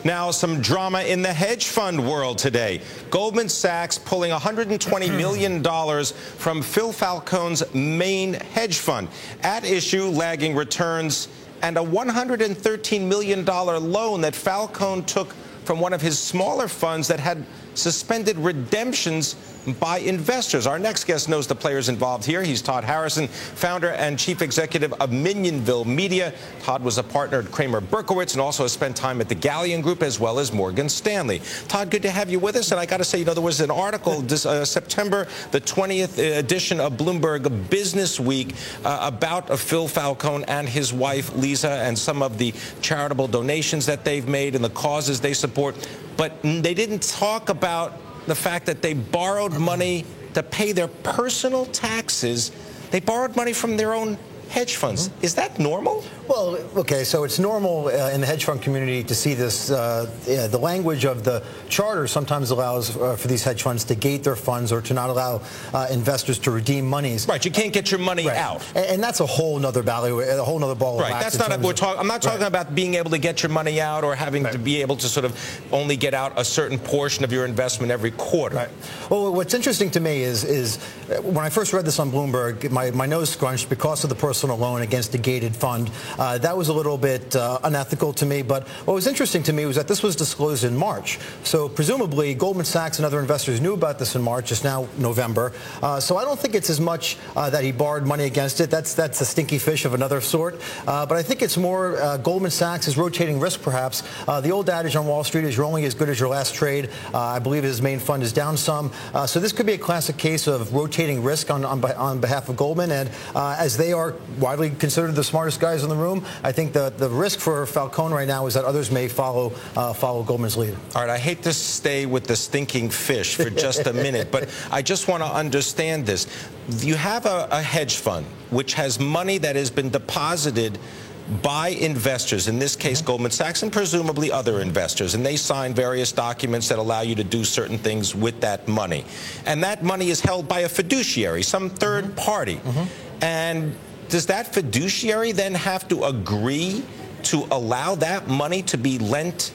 Now, some drama in the hedge fund world today. Goldman Sachs pulling $120 million from Phil Falcone's main hedge fund. At issue, lagging returns and a $113 million loan that Falcone took from one of his smaller funds that had suspended redemptions by investors. Our next guest knows the players involved here. He's Todd Harrison, founder and chief executive of Minionville Media. Todd was a partner at Kramer Berkowitz and also has spent time at the Galleon Group as well as Morgan Stanley. Todd, good to have you with us. And I got to say, there was an article this September the 20th edition of Bloomberg Business Week about Phil Falcone and his wife Lisa and some of the charitable donations that they've made and the causes they support. But they didn't talk about the fact that they borrowed money to pay their personal taxes. They borrowed money from their own hedge funds. Is that normal? Well, okay, so it's normal in the hedge fund community to see this. The language of the charter sometimes allows for these hedge funds to gate their funds or to not allow investors to redeem monies. Right, you can't get your money out. And that's a whole nother value, a whole nother ball of wax. Right, that's not I'm not talking about being able to get your money out or having to be able to sort of only get out a certain portion of your investment every quarter. Right. Well, what's interesting to me is when I first read this on Bloomberg, my nose scrunched because of the personal loan against a gated fund. That was a little bit unethical to me, but what was interesting to me was that this was disclosed in March. So presumably Goldman Sachs and other investors knew about this in March. It's now November. So I don't think it's as much that he borrowed money against it. That's a stinky fish of another sort. But I think it's more Goldman Sachs is rotating risk, perhaps. The old adage on Wall Street is you're only as good as your last trade. I believe his main fund is down some. So this could be a classic case of rotating risk on behalf of Goldman. And as they are widely considered the smartest guys in the room, I think the risk for Falcone right now is that others may follow Goldman's lead. All right, I hate to stay with the stinking fish for just a minute, but I just want to understand this. You have a hedge fund which has money that has been deposited by investors, in this case Goldman Sachs and presumably other investors, and they sign various documents that allow you to do certain things with that money. And that money is held by a fiduciary, some third party. And does that fiduciary then have to agree to allow that money to be lent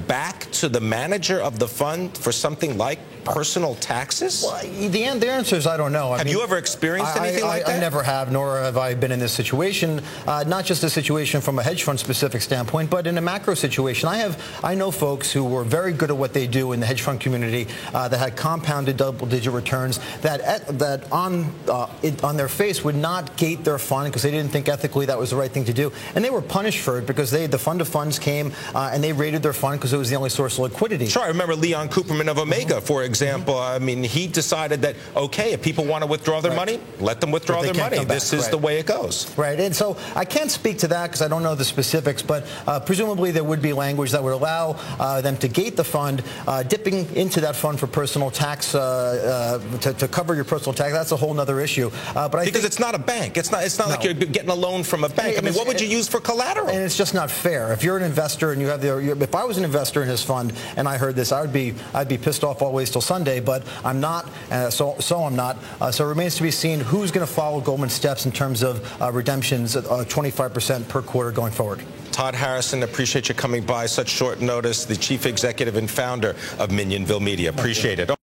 back to the manager of the fund for something like personal taxes? Well, the answer is I don't know. Have you ever experienced anything like that? I never have, nor have I been in this situation. Not just a situation from a hedge fund specific standpoint, but in a macro situation. I know folks who were very good at what they do in the hedge fund community that had compounded double-digit returns that on their face would not gate their fund because they didn't think ethically that was the right thing to do, and they were punished for it because the fund of funds came and they raided their fund because it was the only source of liquidity. Sure, I remember Leon Cooperman of Omega, for example. I mean, he decided that, okay, if people want to withdraw their money, let them withdraw their money. This is the way it goes. Right, and so I can't speak to that because I don't know the specifics, but presumably there would be language that would allow them to gate the fund, dipping into that fund for personal tax, to cover your personal tax. That's a whole other issue. But because it's not a bank. It's not like you're getting a loan from a bank. I mean, what would you use for collateral? And it's just not fair. If you're an investor and you have if I was an investor in his fund and I heard this, I'd be pissed off always till Sunday, but I'm not, so I'm not. So it remains to be seen who's going to follow Goldman's steps in terms of redemptions at 25% per quarter going forward. Todd Harrison, appreciate you coming by such short notice, the chief executive and founder of Minionville Media. Appreciate it.